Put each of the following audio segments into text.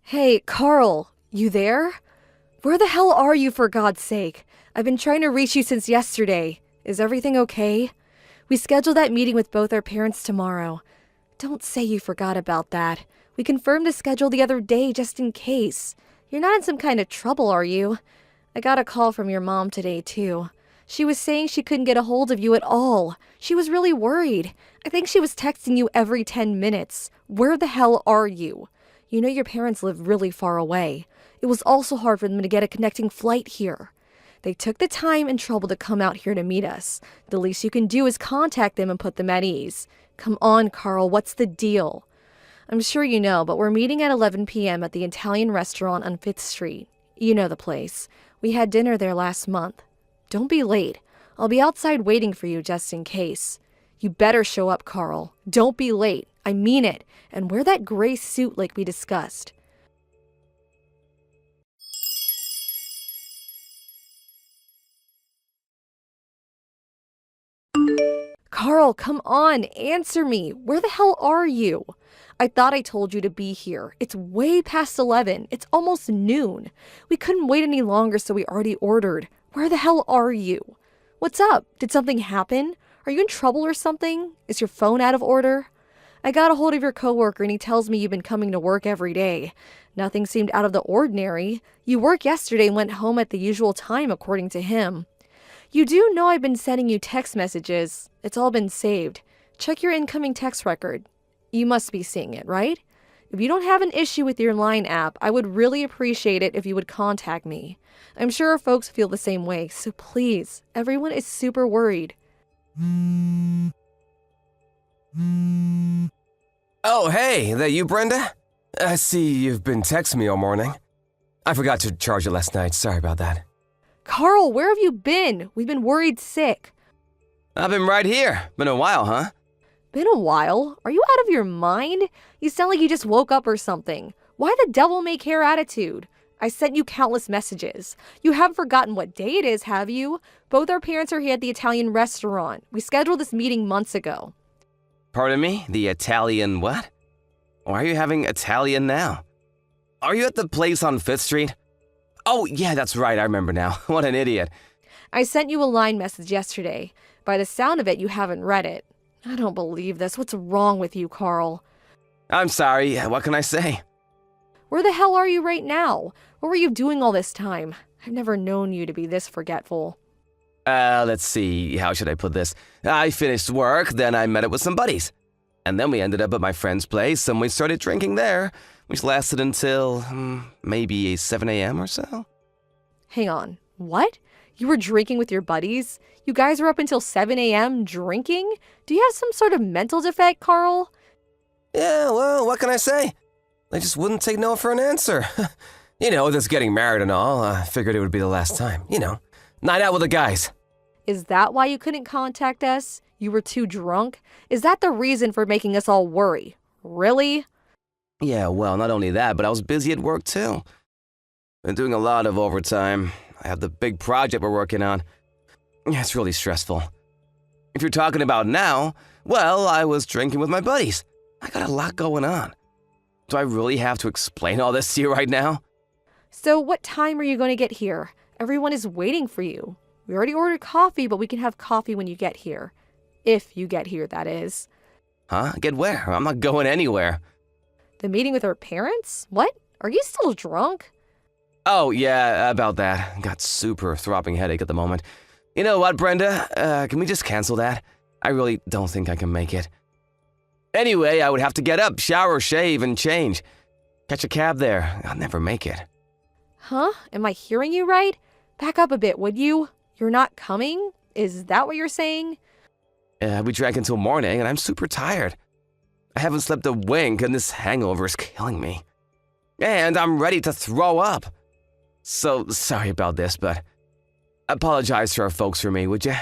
Hey, Carl, you there? Where the hell are you, for God's sake? I've been trying to reach you since yesterday. Is everything okay? We scheduled that meeting with both our parents tomorrow. Don't say you forgot about that. We confirmed the schedule the other day just in case. You're not in some kind of trouble, are you? I got a call from your mom today, too. She was saying she couldn't get a hold of you at all. She was really worried. I think she was texting you every 10 minutes. Where the hell are you? You know your parents live really far away. It was also hard for them to get a connecting flight here. They took the time and trouble to come out here to meet us. The least you can do is contact them and put them at ease. Come on, Carl, what's the deal? I'm sure you know, but we're meeting at 11 p.m. at the Italian restaurant on 5th Street. You know the place. We had dinner there last month. Don't be late. I'll be outside waiting for you just in case. You better show up, Carl. Don't be late. I mean it. And wear that gray suit like we discussed. Carl, come on, answer me. Where the hell are you? I thought I told you to be here. It's way past 11. It's almost noon. We couldn't wait any longer, so we already ordered. Where the hell are you? What's up? Did something happen? Are you in trouble or something? Is your phone out of order? I got a hold of your coworker and he tells me you've been coming to work every day. Nothing seemed out of the ordinary. You worked yesterday and went home at the usual time, according to him. You do know I've been sending you text messages. It's all been saved. Check your incoming text record. You must be seeing it, right? If you don't have an issue with your Line app, I would really appreciate it if you would contact me. I'm sure our folks feel the same way, so please, everyone is super worried. Oh, hey, that you, Brenda? I see you've been texting me all morning. I forgot to charge it last night. Sorry about that. Carl, where have you been? We've been worried sick. I've been right here. Been a while, huh? Been a while? Are you out of your mind? You sound like you just woke up or something. Why the devil may care attitude? I sent you countless messages. You haven't forgotten what day it is, have you? Both our parents are here at the Italian restaurant. We scheduled this meeting months ago. Pardon me? The Italian what? Why are you having Italian now? Are you at the place on 5th Street? Oh, yeah, that's right. I remember now. What an idiot. I sent you a Line message yesterday. By the sound of it, you haven't read it. I don't believe this. What's wrong with you, Carl? I'm sorry. What can I say? Where the hell are you right now? What were you doing all this time? I've never known you to be this forgetful. Let's see. How should I put this? I finished work, then I met up with some buddies. And then we ended up at my friend's place and we started drinking there, which lasted until maybe 7 a.m. or so. Hang on. What? You were drinking with your buddies? You guys were up until 7 a.m. drinking? Do you have some sort of mental defect, Carl? Yeah, well, what can I say? I just wouldn't take no for an answer. You know, just getting married and all. I figured it would be the last time. You know, night out with the guys. Is that why you couldn't contact us? You were too drunk? Is that the reason for making us all worry? Really? Yeah, well, not only that, but I was busy at work too. Been doing a lot of overtime. I have the big project we're working on. Yeah, it's really stressful. If you're talking about now, well, I was drinking with my buddies. I got a lot going on. Do I really have to explain all this to you right now? So what time are you going to get here? Everyone is waiting for you. We already ordered coffee, but we can have coffee when you get here. If you get here, that is. Huh? Get where? I'm not going anywhere. The meeting with our parents? What? Are you still drunk? Oh, yeah, about that. Got super throbbing headache at the moment. You know what, Brenda? Can we just cancel that? I really don't think I can make it. Anyway, I would have to get up, shower, shave, and change. Catch a cab there. I'll never make it. Huh? Am I hearing you right? Back up a bit, would you? You're not coming? Is that what you're saying? We drank until morning, and I'm super tired. I haven't slept a wink, and this hangover is killing me. And I'm ready to throw up. So, sorry about this, but apologize to our folks for me, would you?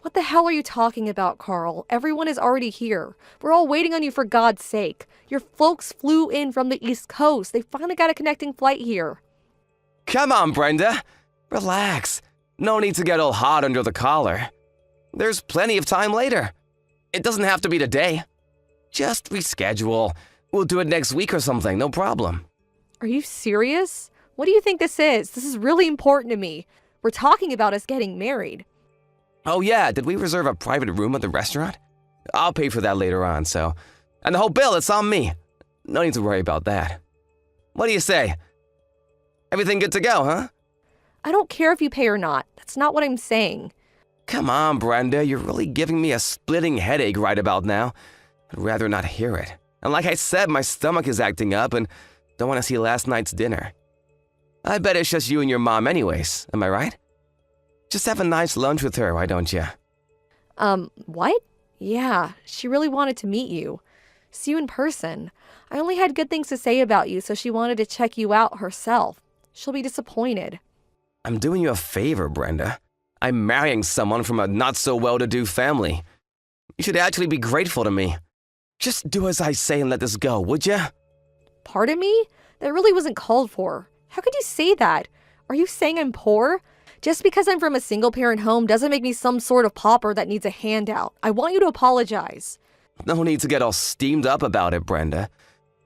What the hell are you talking about, Carl? Everyone is already here. We're all waiting on you, for God's sake. Your folks flew in from the East Coast. They finally got a connecting flight here. Come on, Brenda. Relax. No need to get all hot under the collar. There's plenty of time later. It doesn't have to be today. Just reschedule. We'll do it next week or something, no problem. Are you serious? What do you think this is? This is really important to me. We're talking about us getting married. Oh yeah, did we reserve a private room at the restaurant? I'll pay for that later on, so... And the whole bill, it's on me. No need to worry about that. What do you say? Everything good to go, huh? I don't care if you pay or not. That's not what I'm saying. Come on, Brenda, you're really giving me a splitting headache right about now. I'd rather not hear it. And like I said, my stomach is acting up and don't want to see last night's dinner. I bet it's just you and your mom anyways, am I right? Just have a nice lunch with her, why don't you? What? Yeah, she really wanted to meet you. See you in person. I only had good things to say about you, so she wanted to check you out herself. She'll be disappointed. I'm doing you a favor, Brenda. I'm marrying someone from a not-so-well-to-do family. You should actually be grateful to me. Just do as I say and let this go, would you? Pardon me? That really wasn't called for. How could you say that? Are you saying I'm poor? Just because I'm from a single-parent home doesn't make me some sort of pauper that needs a handout. I want you to apologize. No need to get all steamed up about it, Brenda.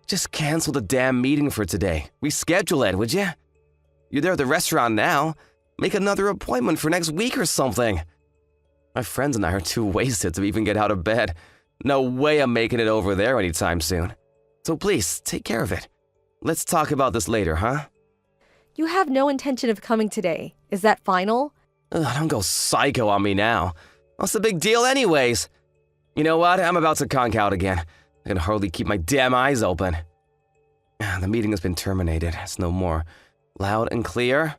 Just cancel the damn meeting for today. Reschedule it, would you? You're there at the restaurant now. Make another appointment for next week or something. My friends and I are too wasted to even get out of bed. No way I'm making it over there anytime soon. So please, take care of it. Let's talk about this later, huh? You have no intention of coming today. Is that final? Don't go psycho on me now. What's the big deal anyways? You know what? I'm about to conk out again. I can hardly keep my damn eyes open. The meeting has been terminated. It's no more. Loud and clear.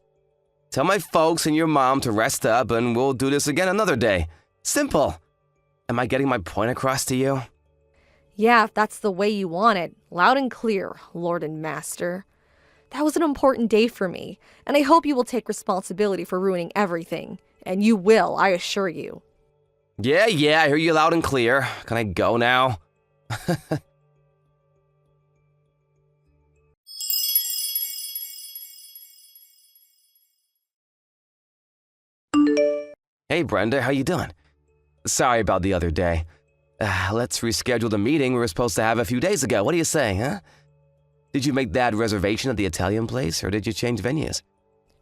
Tell my folks and your mom to rest up and we'll do this again another day. Simple. Am I getting my point across to you? Yeah, if that's the way you want it. Loud and clear, Lord and Master. That was an important day for me, and I hope you will take responsibility for ruining everything. And you will, I assure you. Yeah, I hear you loud and clear. Can I go now? Hey, Brenda, how you doing? Sorry about the other day. Let's reschedule the meeting we were supposed to have a few days ago. What do you say, huh? Did you make that reservation at the Italian place, or did you change venues?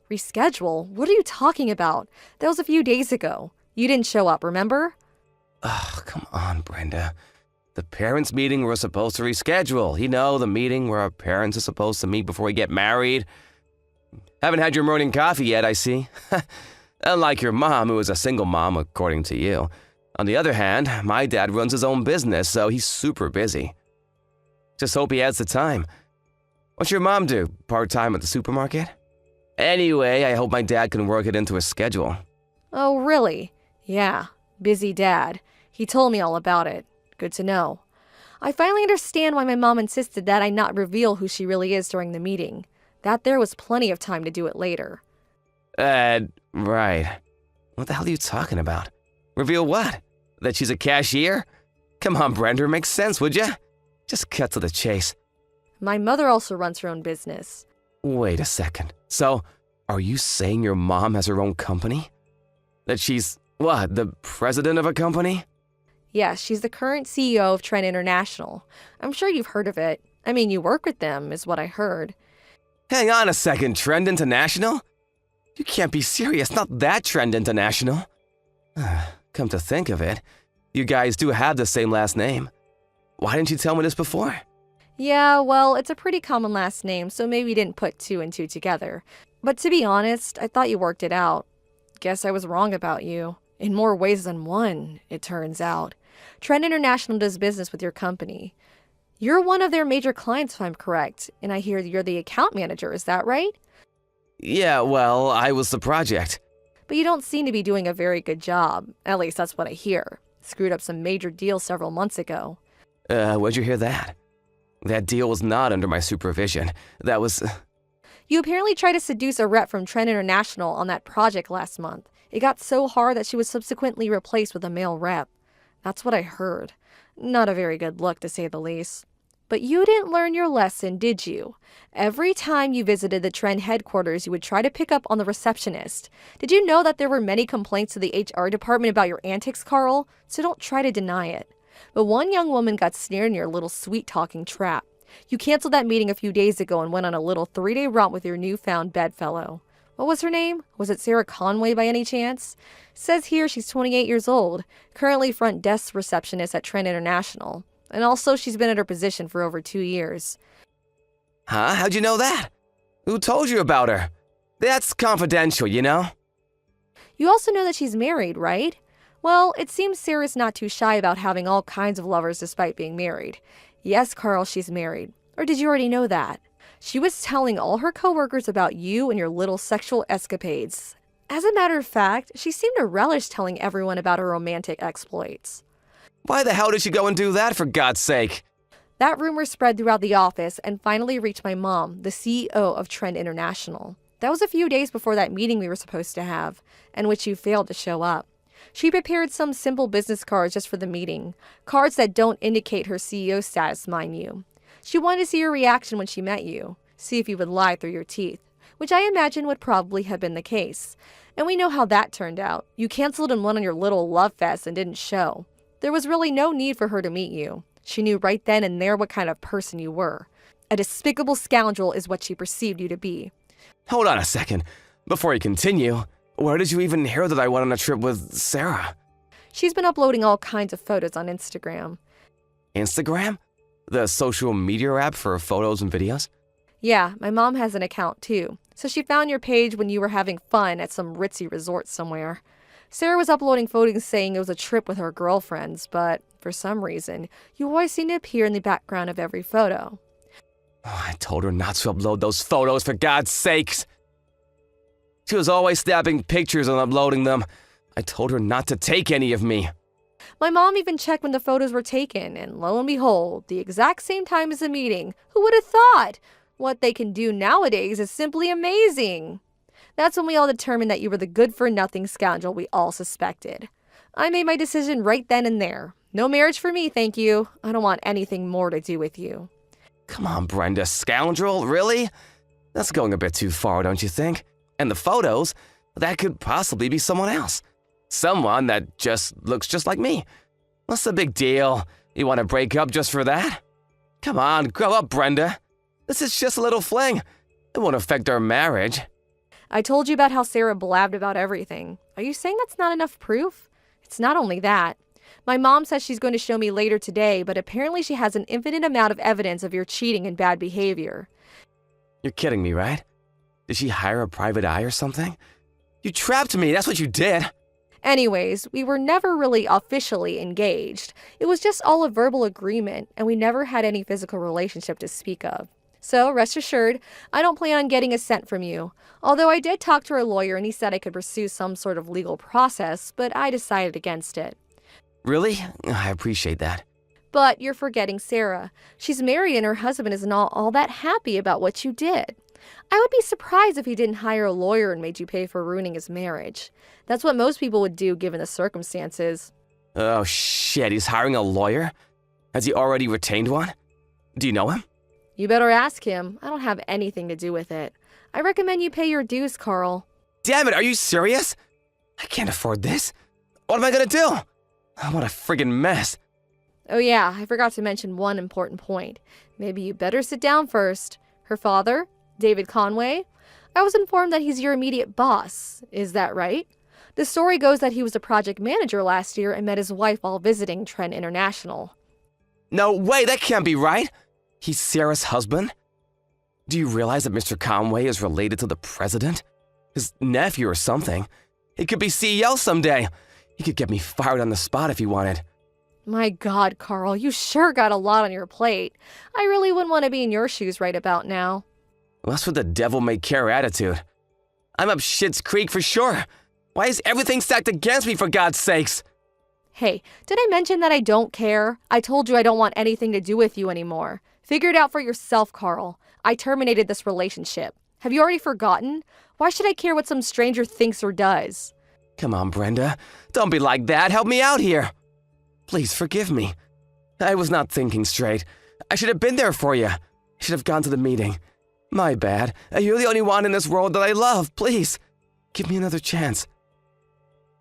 Reschedule? What are you talking about? That was a few days ago. You didn't show up, remember? Oh, come on, Brenda. The parents' meeting we're supposed to reschedule. You know, the meeting where our parents are supposed to meet before we get married. Haven't had your morning coffee yet, I see. Unlike your mom, who is a single mom, according to you. On the other hand, my dad runs his own business, so he's super busy. Just hope he has the time. What's your mom do? Part-time at the supermarket? Anyway, I hope my dad can work it into his schedule. Oh, really? Yeah, busy dad. He told me all about it. Good to know. I finally understand why my mom insisted that I not reveal who she really is during the meeting. That there was plenty of time to do it later. Right. What the hell are you talking about? Reveal what? That she's a cashier? Come on, Brenda, makes sense, would ya? Just cut to the chase. My mother also runs her own business. Wait a second. So, are you saying your mom has her own company? That she's, what, the president of a company? Yes, she's the current CEO of Trend International. I'm sure you've heard of it. I mean, you work with them, is what I heard. Hang on a second, Trend International? You can't be serious, not that Trend International. Come to think of it, you guys do have the same last name. Why didn't you tell me this before? Yeah, well, it's a pretty common last name, so maybe you didn't put two and two together. But to be honest, I thought you worked it out. Guess I was wrong about you. In more ways than one, it turns out. Trend International does business with your company. You're one of their major clients, if I'm correct, and I hear you're the account manager, is that right? Yeah, well, I was the project. But you don't seem to be doing a very good job. At least that's what I hear. Screwed up some major deals several months ago. Where'd you hear that? That deal was not under my supervision. That was... You apparently tried to seduce a rep from Trend International on that project last month. It got so hard that she was subsequently replaced with a male rep. That's what I heard. Not a very good look, to say the least. But you didn't learn your lesson, did you? Every time you visited the Trend headquarters, you would try to pick up on the receptionist. Did you know that there were many complaints to the HR department about your antics, Carl? So don't try to deny it. But one young woman got snared in your little sweet-talking trap. You canceled that meeting a few days ago and went on a little 3-day romp with your newfound bedfellow. What was her name? Was it Sarah Conway by any chance? Says here she's 28 years old, currently front desk receptionist at Trent International. And also she's been at her position for over 2 years. Huh? How'd you know that? Who told you about her? That's confidential, you know? You also know that she's married, right? Well, it seems Sarah's not too shy about having all kinds of lovers despite being married. Yes, Carl, she's married. Or did you already know that? She was telling all her coworkers about you and your little sexual escapades. As a matter of fact, she seemed to relish telling everyone about her romantic exploits. Why the hell did she go and do that, for God's sake? That rumor spread throughout the office and finally reached my mom, the CEO of Trend International. That was a few days before that meeting we were supposed to have, and which you failed to show up. She prepared some simple business cards just for the meeting, cards that don't indicate her CEO status, mind you. She wanted to see your reaction when she met you, see if you would lie through your teeth, which I imagine would probably have been the case. And we know how that turned out. You canceled and went on your little love fest and didn't show. There was really no need for her to meet you. She knew right then and there what kind of person you were. A despicable scoundrel is what she perceived you to be. Hold on a second. Before you continue, where did you even hear that I went on a trip with Sarah? She's been uploading all kinds of photos on Instagram. Instagram? The social media app for photos and videos? Yeah, my mom has an account too. So she found your page when you were having fun at some ritzy resort somewhere. Sarah was uploading photos saying it was a trip with her girlfriends, but for some reason, you always seem to appear in the background of every photo. Oh, I told her not to upload those photos, for God's sakes. She was always snapping pictures and uploading them. I told her not to take any of me. My mom even checked when the photos were taken, and lo and behold, the exact same time as the meeting. Who would have thought? What they can do nowadays is simply amazing. That's when we all determined that you were the good-for-nothing scoundrel we all suspected. I made my decision right then and there. No marriage for me, thank you. I don't want anything more to do with you. Come on, Brenda, scoundrel, really? That's going a bit too far, don't you think? And the photos, that could possibly be someone else. Someone that just looks just like me. What's the big deal? You want to break up just for that? Come on, grow up, Brenda. This is just a little fling. It won't affect our marriage. I told you about how Sarah blabbed about everything. Are you saying that's not enough proof? It's not only that. My mom says she's going to show me later today, but apparently she has an infinite amount of evidence of your cheating and bad behavior. You're kidding me, right? Did she hire a private eye or something? You trapped me, that's what you did. Anyways, we were never really officially engaged. It was just all a verbal agreement, and we never had any physical relationship to speak of. So, rest assured, I don't plan on getting a cent from you. Although I did talk to our lawyer and he said I could pursue some sort of legal process, but I decided against it. Really? I appreciate that. But you're forgetting Sarah. She's married and her husband is not all that happy about what you did. I would be surprised if he didn't hire a lawyer and made you pay for ruining his marriage. That's what most people would do given the circumstances. Oh shit, he's hiring a lawyer? Has he already retained one? Do you know him? You better ask him. I don't have anything to do with it. I recommend you pay your dues, Carl. Damn it, are you serious? I can't afford this. What am I gonna do? Oh, what a friggin' mess. Oh yeah, I forgot to mention one important point. Maybe you better sit down first. Her father, David Conway, I was informed that he's your immediate boss. Is that right? The story goes that he was a project manager last year and met his wife while visiting Trent International. No way, that can't be right. He's Sarah's husband? Do you realize that Mr. Conway is related to the president? His nephew or something. He could be CEO someday. He could get me fired on the spot if he wanted. My God, Carl, you sure got a lot on your plate. I really wouldn't want to be in your shoes right about now. Well, that's what the devil-may-care attitude. I'm up shit's creek for sure. Why is everything stacked against me, for God's sakes? Hey, did I mention that I don't care? I told you I don't want anything to do with you anymore. Figure it out for yourself, Carl. I terminated this relationship. Have you already forgotten? Why should I care what some stranger thinks or does? Come on, Brenda. Don't be like that. Help me out here. Please forgive me. I was not thinking straight. I should have been there for you. I should have gone to the meeting. My bad. You're the only one in this world that I love. Please, give me another chance.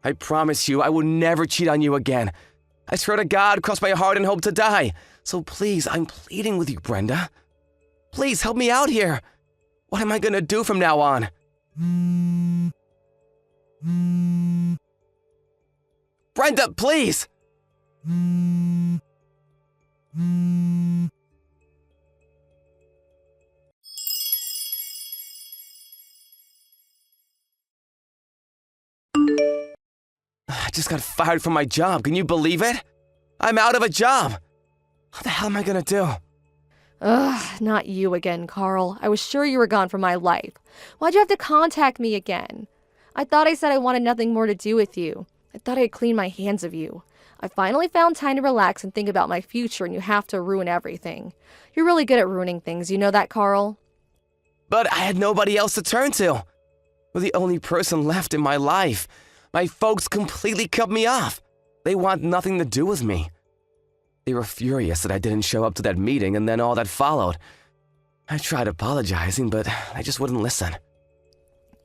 I promise you I will never cheat on you again. I swear to God, cross my heart and hope to die. So please, I'm pleading with you, Brenda. Please help me out here. What am I gonna do from now on? Brenda, please! I just got fired from my job. Can you believe it? I'm out of a job. What the hell am I gonna do? Ugh, not you again, Carl. I was sure you were gone from my life. Why'd you have to contact me again? I thought I said I wanted nothing more to do with you. I thought I'd clean my hands of you. I finally found time to relax and think about my future, and you have to ruin everything. You're really good at ruining things, you know that, Carl? But I had nobody else to turn to. You're the only person left in my life. My folks completely cut me off. They want nothing to do with me. They were furious that I didn't show up to that meeting and then all that followed. I tried apologizing, but they just wouldn't listen.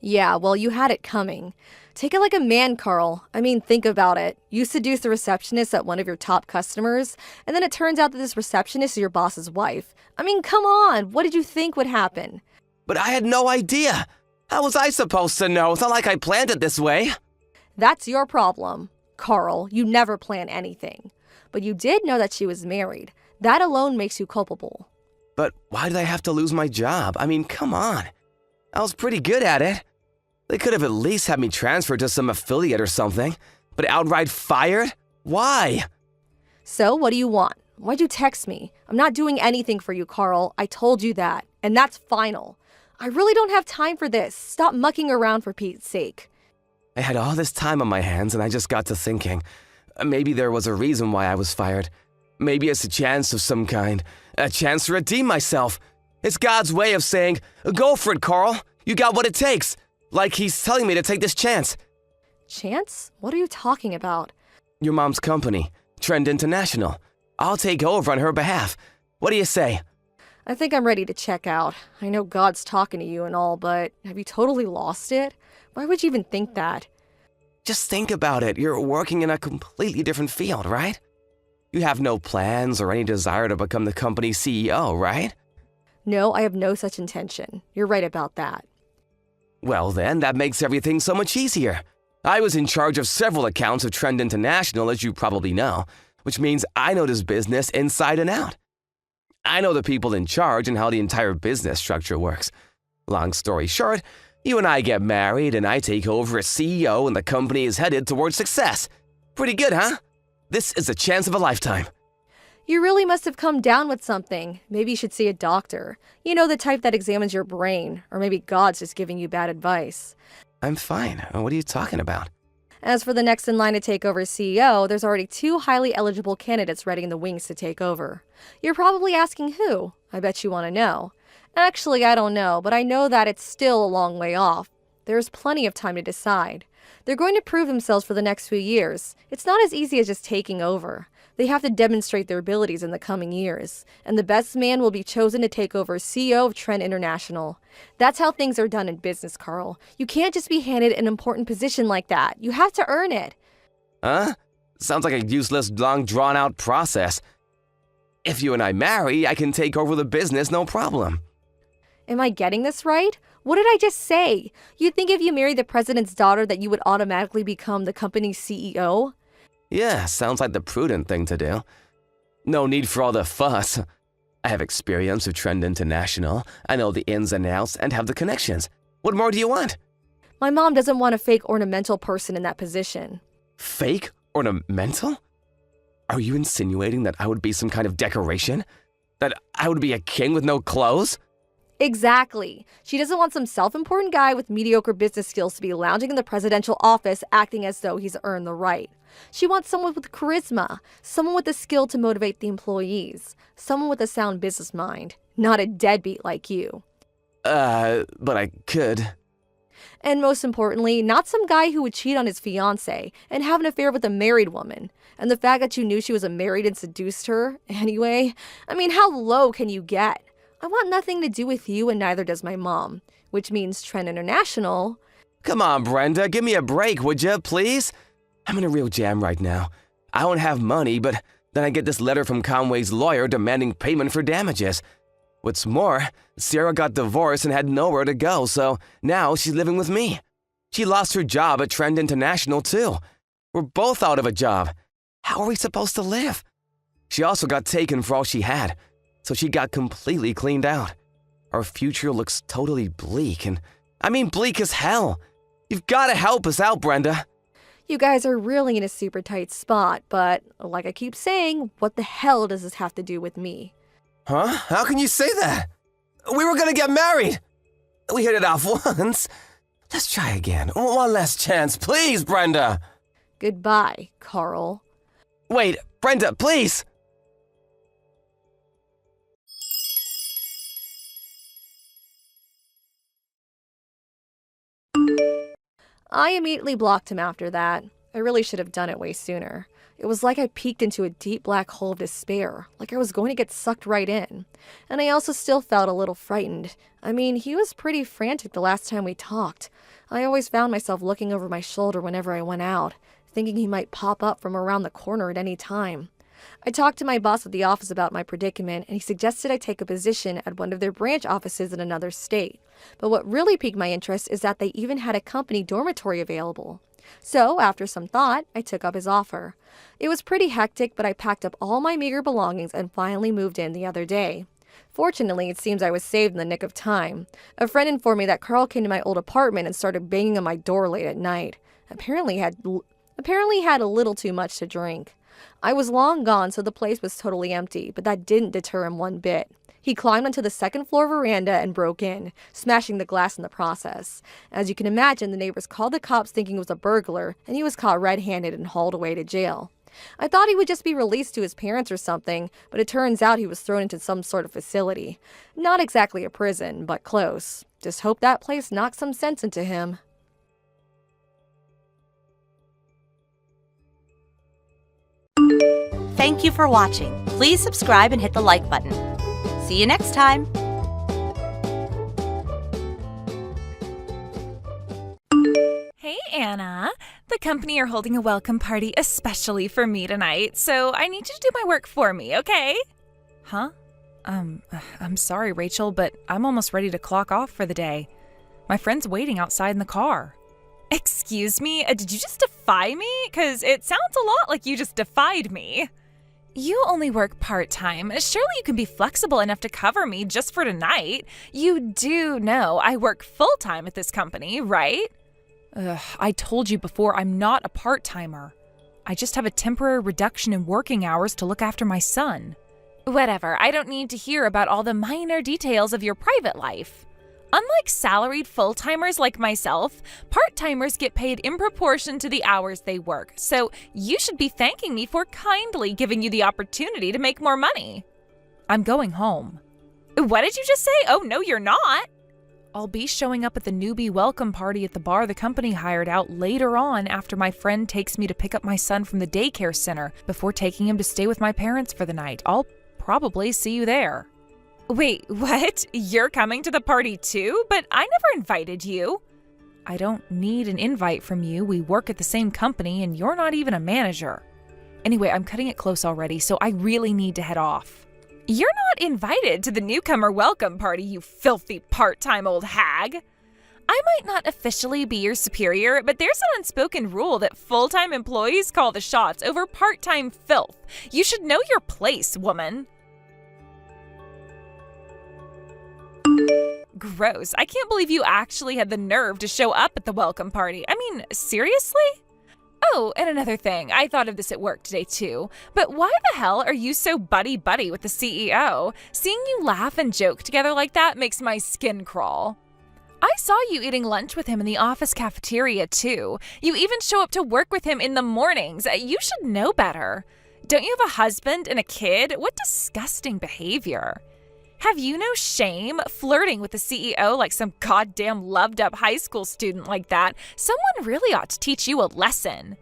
Yeah, well, you had it coming. Take it like a man, Carl. I mean, think about it. You seduced the receptionist at one of your top customers, and then it turns out that this receptionist is your boss's wife. I mean, come on. What did you think would happen? But I had no idea. How was I supposed to know? It's not like I planned it this way. That's your problem. Carl, you never plan anything. But you did know that she was married. That alone makes you culpable. But why did I have to lose my job? I mean, come on. I was pretty good at it. They could have at least had me transferred to some affiliate or something. But outright fired? Why? So, what do you want? Why'd you text me? I'm not doing anything for you, Carl. I told you that. And that's final. I really don't have time for this. Stop mucking around for Pete's sake. I had all this time on my hands and I just got to thinking. Maybe there was a reason why I was fired. Maybe it's a chance of some kind. A chance to redeem myself. It's God's way of saying, go for it, Carl. You got what it takes. Like he's telling me to take this chance. Chance? What are you talking about? Your mom's company, Trend International. I'll take over on her behalf. What do you say? I think I'm ready to check out. I know God's talking to you and all, but have you totally lost it? Why would you even think that? Just think about it. You're working in a completely different field, right? You have no plans or any desire to become the company's CEO, right? No, I have no such intention. You're right about that. Well then, that makes everything so much easier. I was in charge of several accounts of Trend International, as you probably know, which means I know this business inside and out. I know the people in charge and how the entire business structure works. Long story short, you and I get married and I take over as CEO and the company is headed towards success. Pretty good, huh? This is a chance of a lifetime. You really must have come down with something. Maybe you should see a doctor. You know, the type that examines your brain. Or maybe God's just giving you bad advice. I'm fine. What are you talking about? As for the next in line to take over as CEO, there's already 2 highly eligible candidates ready in the wings to take over. You're probably asking who? I bet you want to know. Actually, I don't know, but I know that it's still a long way off. There's plenty of time to decide. They're going to prove themselves for the next few years. It's not as easy as just taking over. They have to demonstrate their abilities in the coming years, and the best man will be chosen to take over as CEO of Trend International. That's how things are done in business, Carl. You can't just be handed an important position like that. You have to earn it. Huh? Sounds like a useless, long, drawn-out process. If you and I marry, I can take over the business, no problem. Am I getting this right? What did I just say? You'd think if you married the president's daughter that you would automatically become the company's CEO? Yeah, sounds like the prudent thing to do. No need for all the fuss. I have experience with Trend International. I know the ins and outs and have the connections. What more do you want? My mom doesn't want a fake ornamental person in that position. Fake? Ornamental? Are you insinuating that I would be some kind of decoration? That I would be a king with no clothes? Exactly. She doesn't want some self-important guy with mediocre business skills to be lounging in the presidential office acting as though he's earned the right. She wants someone with charisma, someone with the skill to motivate the employees, someone with a sound business mind, not a deadbeat like you. But I could. And most importantly, not some guy who would cheat on his fiancé and have an affair with a married woman. And the fact that you knew she was married and seduced her, anyway, I mean, how low can you get? I want nothing to do with you and neither does my mom, which means Trend International. Come on, Brenda, give me a break, would you, please? I'm in a real jam right now. I don't have money, but Then I get this letter from Conway's lawyer demanding payment for damages. What's more, Sarah got divorced and had nowhere to go, so now she's living with me. She lost her job at Trend International, too. We're both out of a job. How are we supposed to live? She also got taken for all she had, so she got completely cleaned out. Our future looks totally bleak, and I mean bleak as hell. You've got to help us out, Brenda. You guys are really in a super tight spot, but like I keep saying, what the hell does this have to do with me? Huh? How can you say that? We were gonna get married. We hit it off once. Let's try again. One last chance, please, Brenda. Goodbye, Carl. Wait, Brenda, please. I immediately blocked him after that. I really should have done it way sooner. It was like I peeked into a deep black hole of despair, like I was going to get sucked right in. And I also still felt a little frightened. I mean, he was pretty frantic the last time we talked. I always found myself looking over my shoulder whenever I went out, thinking he might pop up from around the corner at any time. I talked to my boss at the office about my predicament, and he suggested I take a position at one of their branch offices in another state. But what really piqued my interest is that they even had a company dormitory available. So, after some thought, I took up his offer. It was pretty hectic, but I packed up all my meager belongings and finally moved in the other day. Fortunately, it seems I was saved in the nick of time. A friend informed me that Carl came to my old apartment and started banging on my door late at night. Apparently had a little too much to drink. I was long gone, so the place was totally empty, but that didn't deter him one bit. He climbed onto the second-floor veranda and broke in, smashing the glass in the process. As you can imagine, the neighbors called the cops thinking it was a burglar, and he was caught red-handed and hauled away to jail. I thought he would just be released to his parents or something, but it turns out he was thrown into some sort of facility. Not exactly a prison, but close. Just hope that place knocked some sense into him. Thank you for watching. Please subscribe and hit the like button. See you next time. Hey, Anna. The company are holding a welcome party especially for me tonight, so I need you to do my work for me, okay? Huh? I'm sorry, Rachel, but I'm almost ready to clock off for the day. My friend's waiting outside in the car. Excuse me? Did you just defy me? 'Cause it sounds a lot like you just defied me. You only work part-time. Surely you can be flexible enough to cover me just for tonight. You do know I work full-time at this company, right? I told you before I'm not a part-timer. I just have a temporary reduction in working hours to look after my son. Whatever, I don't need to hear about all the minor details of your private life. Unlike salaried full-timers like myself, part-timers get paid in proportion to the hours they work, so you should be thanking me for kindly giving you the opportunity to make more money. I'm going home. What did you just say? Oh, no, you're not. I'll be showing up at the newbie welcome party at the bar the company hired out later on after my friend takes me to pick up my son from the daycare center before taking him to stay with my parents for the night. I'll probably see you there. Wait, what? You're coming to the party too? But I never invited you. I don't need an invite from you. We work at the same company and you're not even a manager. Anyway, I'm cutting it close already, so I really need to head off. You're not invited to the newcomer welcome party, you filthy part-time old hag. I might not officially be your superior, but there's an unspoken rule that full-time employees call the shots over part-time filth. You should know your place, woman. Gross. I can't believe you actually had the nerve to show up at the welcome party. I mean, seriously? Oh, and another thing. I thought of this at work today too. But why the hell are you so buddy-buddy with the CEO? Seeing you laugh and joke together like that makes my skin crawl. I saw you eating lunch with him in the office cafeteria too. You even show up to work with him in the mornings. You should know better. Don't you have a husband and a kid? What disgusting behavior. Have you no shame flirting with the CEO like some goddamn loved-up high school student like that? Someone really ought to teach you a lesson.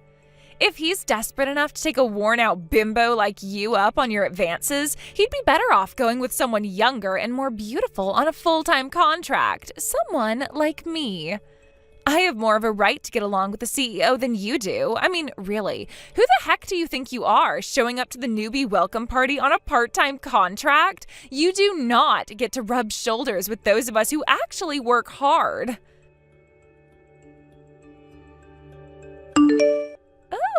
If he's desperate enough to take a worn-out bimbo like you up on your advances, he'd be better off going with someone younger and more beautiful on a full-time contract. Someone like me. I have more of a right to get along with the CEO than you do. I mean, really, who the heck do you think you are, showing up to the newbie welcome party on a part-time contract? You do not get to rub shoulders with those of us who actually work hard.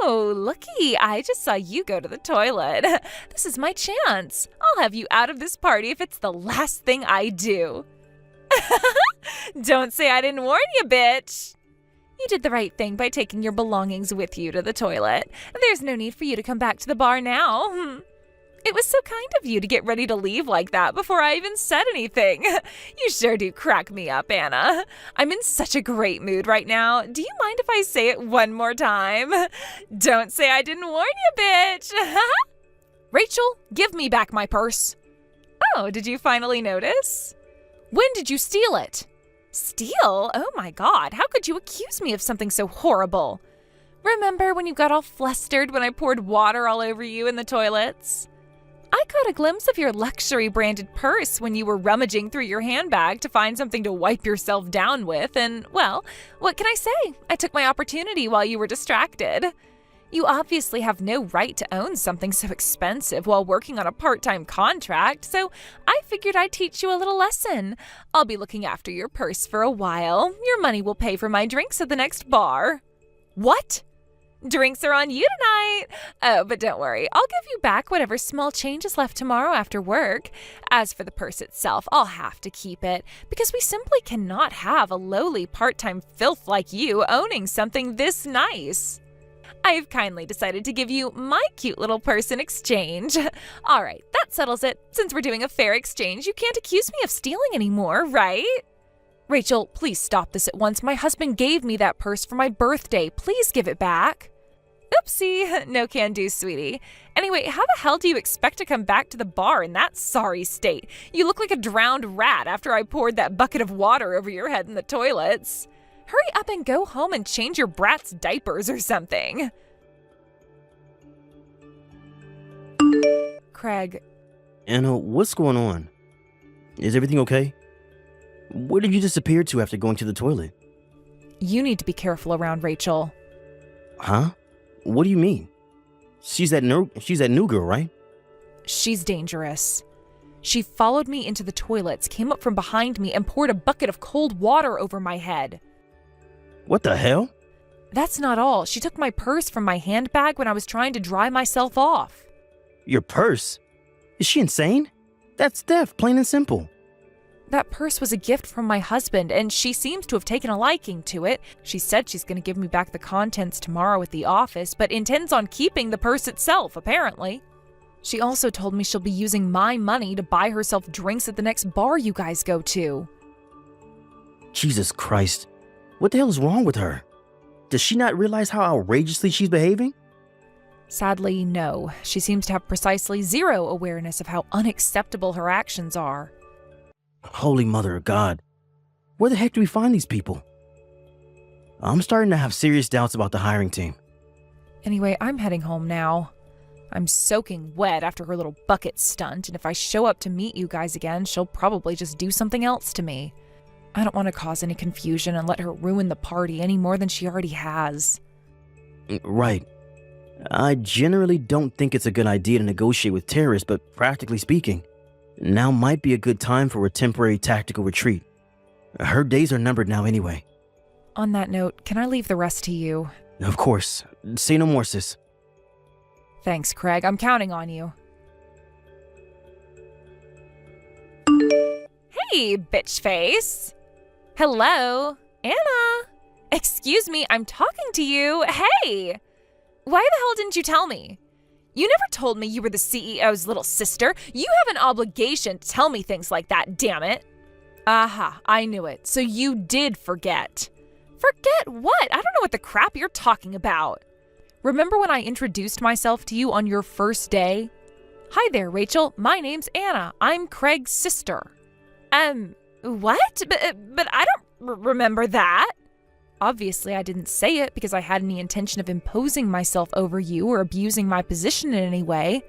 Oh, looky, I just saw you go to the toilet. This is my chance. I'll have you out of this party if it's the last thing I do. Don't say I didn't warn you, bitch. You did the right thing by taking your belongings with you to the toilet. There's no need for you to come back to the bar now. It was so kind of you to get ready to leave like that before I even said anything. You sure do crack me up, Anna. I'm in such a great mood right now. Do you mind if I say it one more time? Don't say I didn't warn you, bitch. Rachel, give me back my purse. Oh, did you finally notice? When did you steal it? Steal? Oh my God, how could you accuse me of something so horrible? Remember when you got all flustered when I poured water all over you in the toilets? I caught a glimpse of your luxury branded purse when you were rummaging through your handbag to find something to wipe yourself down with, and, well, what can I say? I took my opportunity while you were distracted. You obviously have no right to own something so expensive while working on a part-time contract, so I figured I'd teach you a little lesson. I'll be looking after your purse for a while. Your money will pay for my drinks at the next bar. What? Drinks are on you tonight. Oh, but don't worry. I'll give you back whatever small change is left tomorrow after work. As for the purse itself, I'll have to keep it because we simply cannot have a lowly part-time filth like you owning something this nice. I've kindly decided to give you my cute little purse in exchange. All right, that settles it. Since we're doing a fair exchange, you can't accuse me of stealing anymore, right? Rachel, please stop this at once. My husband gave me that purse for my birthday. Please give it back. Oopsie, no can do, sweetie. Anyway, how the hell do you expect to come back to the bar in that sorry state? You look like a drowned rat after I poured that bucket of water over your head in the toilets. Hurry up and go home and change your brat's diapers or something. Craig. Anna, what's going on? Is everything okay? Where did you disappear to after going to the toilet? You need to be careful around Rachel. Huh? What do you mean? She's that new girl, right? She's dangerous. She followed me into the toilets, came up from behind me, and poured a bucket of cold water over my head. What the hell? That's not all. She took my purse from my handbag when I was trying to dry myself off. Your purse? Is she insane? That's theft, plain and simple. That purse was a gift from my husband, and she seems to have taken a liking to it. She said she's going to give me back the contents tomorrow at the office, but intends on keeping the purse itself, apparently. She also told me she'll be using my money to buy herself drinks at the next bar you guys go to. Jesus Christ. What the hell is wrong with her? Does she not realize how outrageously she's behaving? Sadly, no. She seems to have precisely zero awareness of how unacceptable her actions are. Holy Mother of God. Where the heck do we find these people? I'm starting to have serious doubts about the hiring team. Anyway, I'm heading home now. I'm soaking wet after her little bucket stunt, and if I show up to meet you guys again, she'll probably just do something else to me. I don't want to cause any confusion and let her ruin the party any more than she already has. Right. I generally don't think it's a good idea to negotiate with terrorists, but practically speaking, now might be a good time for a temporary tactical retreat. Her days are numbered now anyway. On that note, can I leave the rest to you? Of course. Say no more, sis. Thanks, Craig. I'm counting on you. Hey, bitch face. Hello? Anna? Excuse me, I'm talking to you. Hey! Why the hell didn't you tell me? You never told me you were the CEO's little sister. You have an obligation to tell me things like that, damn it. Aha, I knew it. So you did forget. Forget what? I don't know what the crap you're talking about. Remember when I introduced myself to you on your first day? Hi there, Rachel. My name's Anna. I'm Craig's sister. What? But I don't remember that. Obviously, I didn't say it because I had any intention of imposing myself over you or abusing my position in any way.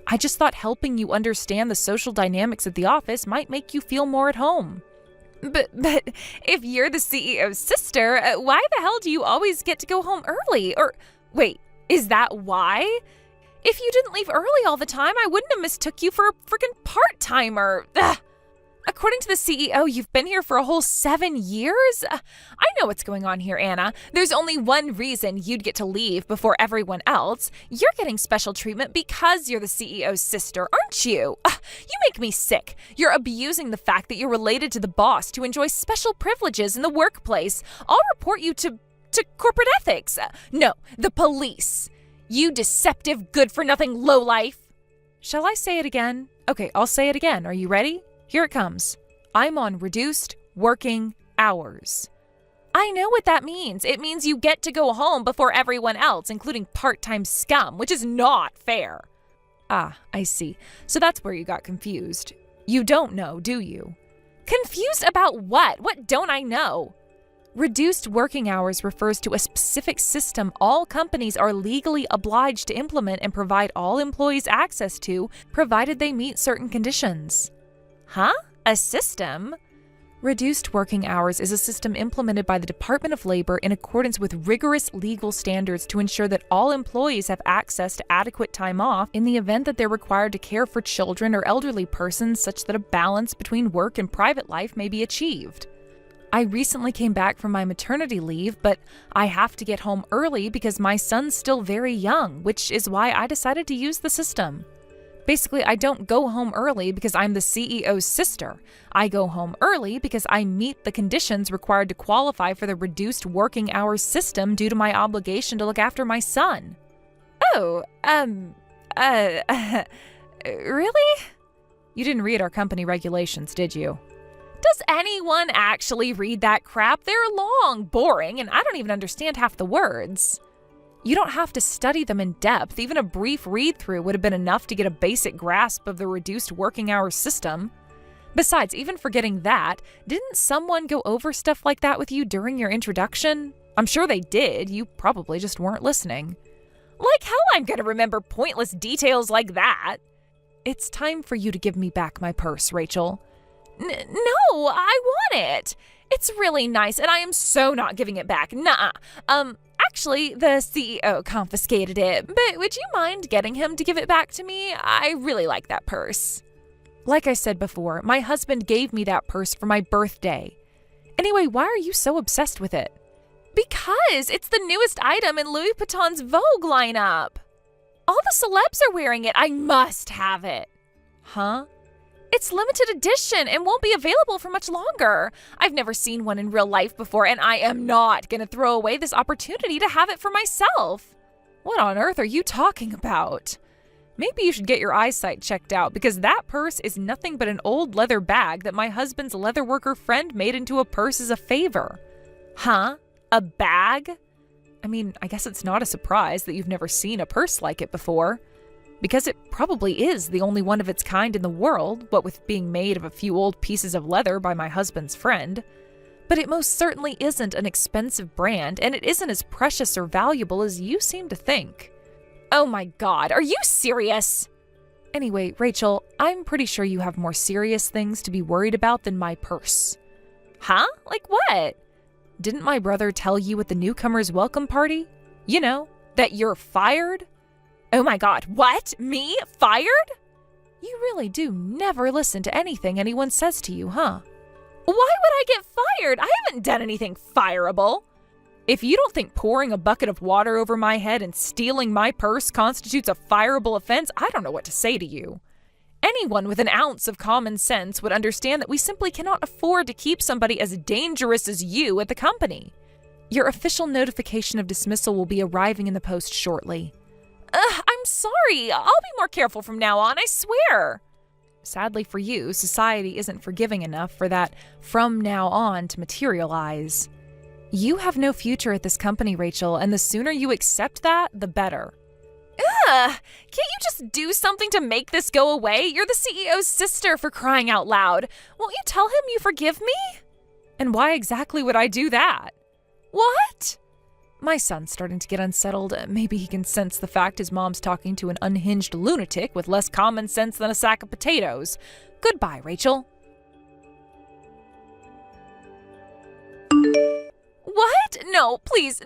I just thought helping you understand the social dynamics at the office might make you feel more at home. But if you're the CEO's sister, why the hell do you always get to go home early? Or wait, is that why? If you didn't leave early all the time, I wouldn't have mistook you for a freaking part-timer. Ugh. According to the CEO, you've been here for a whole 7 years? I know what's going on here, Anna. There's only one reason you'd get to leave before everyone else. You're getting special treatment because you're the CEO's sister, aren't you? You make me sick. You're abusing the fact that you're related to the boss to enjoy special privileges in the workplace. I'll report you to corporate ethics. No, the police. You deceptive, good-for-nothing lowlife. Shall I say it again? Okay, I'll say it again. Are you ready? Here it comes. I'm on reduced working hours. I know what that means. It means you get to go home before everyone else, including part-time scum, which is not fair. Ah, I see. So that's where you got confused. You don't know, do you? Confused about what? What don't I know? Reduced working hours refers to a specific system all companies are legally obliged to implement and provide all employees access to, provided they meet certain conditions. Huh? A system? Reduced working hours is a system implemented by the Department of Labor in accordance with rigorous legal standards to ensure that all employees have access to adequate time off in the event that they're required to care for children or elderly persons, such that a balance between work and private life may be achieved. I recently came back from my maternity leave, but I have to get home early because my son's still very young, which is why I decided to use the system. Basically, I don't go home early because I'm the CEO's sister. I go home early because I meet the conditions required to qualify for the reduced working hours system due to my obligation to look after my son. Oh, really? You didn't read our company regulations, did you? Does anyone actually read that crap? They're long, boring, and I don't even understand half the words. You don't have to study them in depth. Even a brief read-through would have been enough to get a basic grasp of the reduced working hours system. Besides, even forgetting that, didn't someone go over stuff like that with you during your introduction? I'm sure they did. You probably just weren't listening. Like hell I'm gonna remember pointless details like that. It's time for you to give me back my purse, Rachel. No, I want it. It's really nice, and I am so not giving it back. Nuh-uh. Actually, the CEO confiscated it, but would you mind getting him to give it back to me? I really like that purse. Like I said before, my husband gave me that purse for my birthday. Anyway, why are you so obsessed with it? Because it's the newest item in Louis Vuitton's Vogue lineup. All the celebs are wearing it. I must have it. Huh? It's limited edition and won't be available for much longer. I've never seen one in real life before, and I am not going to throw away this opportunity to have it for myself. What on earth are you talking about? Maybe you should get your eyesight checked out, because that purse is nothing but an old leather bag that my husband's leatherworker friend made into a purse as a favor. Huh? A bag? I mean, I guess it's not a surprise that you've never seen a purse like it before. Because it probably is the only one of its kind in the world, what with being made of a few old pieces of leather by my husband's friend. But it most certainly isn't an expensive brand, and it isn't as precious or valuable as you seem to think. Oh my God, are you serious? Anyway, Rachel, I'm pretty sure you have more serious things to be worried about than my purse. Huh? Like what? Didn't my brother tell you at the newcomers' welcome party? You know, that you're fired? Oh my God, what? Me? Fired? You really do never listen to anything anyone says to you, huh? Why would I get fired? I haven't done anything fireable. If you don't think pouring a bucket of water over my head and stealing my purse constitutes a fireable offense, I don't know what to say to you. Anyone with an ounce of common sense would understand that we simply cannot afford to keep somebody as dangerous as you at the company. Your official notification of dismissal will be arriving in the post shortly. I'm sorry. I'll be more careful from now on, I swear. Sadly for you, society isn't forgiving enough for that from now on to materialize. You have no future at this company, Rachel, and the sooner you accept that, the better. Can't you just do something to make this go away? You're the CEO's sister, for crying out loud. Won't you tell him you forgive me? And why exactly would I do that? What? My son's starting to get unsettled. Maybe he can sense the fact his mom's talking to an unhinged lunatic with less common sense than a sack of potatoes. Goodbye, Rachel. What? No, please.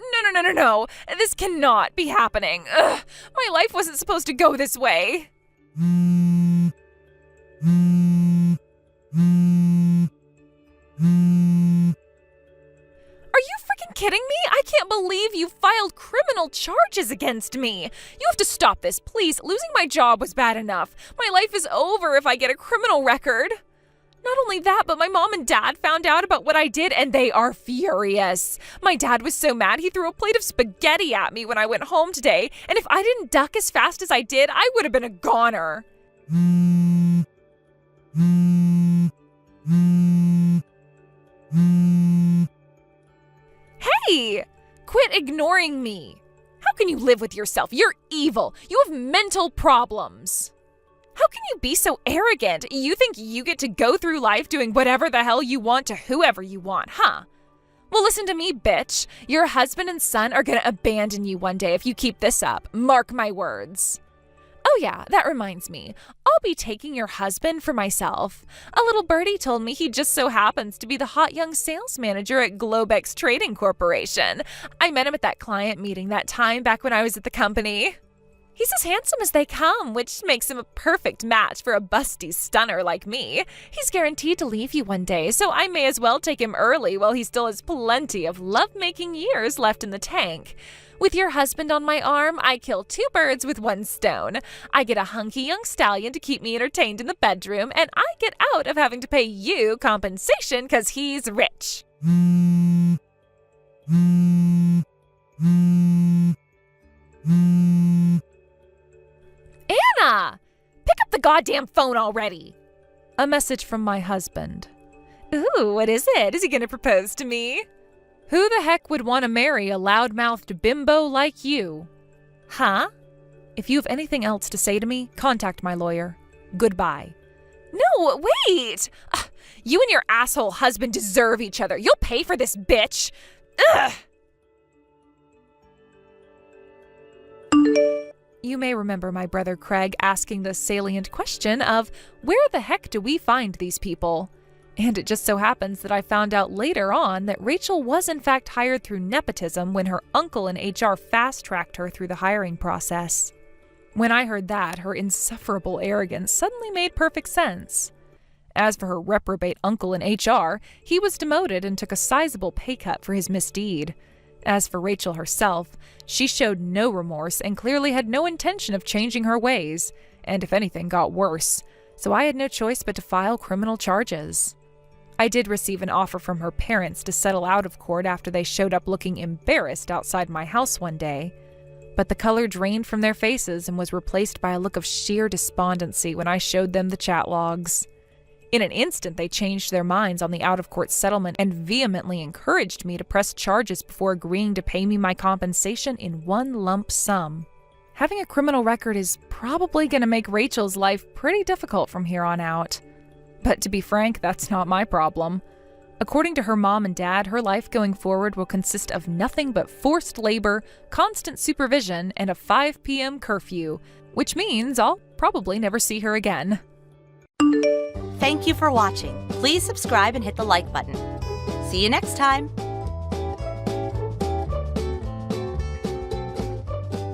No. This cannot be happening. Ugh, my life wasn't supposed to go this way. Are you freaking kidding me? I can't believe you filed criminal charges against me. You have to stop this, please. Losing my job was bad enough. My life is over if I get a criminal record. Not only that, but my mom and dad found out about what I did and they are furious. My dad was so mad he threw a plate of spaghetti at me when I went home today, and if I didn't duck as fast as I did, I would have been a goner. Hey! Quit ignoring me. How can you live with yourself? You're evil. You have mental problems. How can you be so arrogant? You think you get to go through life doing whatever the hell you want to whoever you want, huh? Well, listen to me, bitch. Your husband and son are gonna abandon you one day if you keep this up. Mark my words. Oh yeah, that reminds me. I'll be taking your husband for myself. A little birdie told me he just so happens to be the hot young sales manager at Globex Trading Corporation. I met him at that client meeting that time back when I was at the company. He's as handsome as they come, which makes him a perfect match for a busty stunner like me. He's guaranteed to leave you one day, so I may as well take him early while he still has plenty of love-making years left in the tank. With your husband on my arm, I kill 2 birds with 1 stone. I get a hunky young stallion to keep me entertained in the bedroom, and I get out of having to pay you compensation because he's rich. Anna! Pick up the goddamn phone already! A message from my husband. Ooh, what is it? Is he gonna propose to me? Who the heck would want to marry a loud-mouthed bimbo like you? Huh? If you have anything else to say to me, contact my lawyer. Goodbye. No, wait! You and your asshole husband deserve each other. You'll pay for this, bitch! Ugh! You may remember my brother Craig asking the salient question of, where the heck do we find these people? And it just so happens that I found out later on that Rachel was in fact hired through nepotism when her uncle in HR fast-tracked her through the hiring process. When I heard that, her insufferable arrogance suddenly made perfect sense. As for her reprobate uncle in HR, he was demoted and took a sizable pay cut for his misdeed. As for Rachel herself, she showed no remorse and clearly had no intention of changing her ways, and if anything got worse, so I had no choice but to file criminal charges. I did receive an offer from her parents to settle out of court after they showed up looking embarrassed outside my house one day, but the color drained from their faces and was replaced by a look of sheer despondency when I showed them the chat logs. In an instant, they changed their minds on the out-of-court settlement and vehemently encouraged me to press charges before agreeing to pay me my compensation in one lump sum. Having a criminal record is probably going to make Rachel's life pretty difficult from here on out. But to be frank, that's not my problem. According to her mom and dad, her life going forward will consist of nothing but forced labor, constant supervision, and a 5 p.m. curfew, which means I'll probably never see her again. Thank you for watching. Please subscribe and hit the like button. See you next time.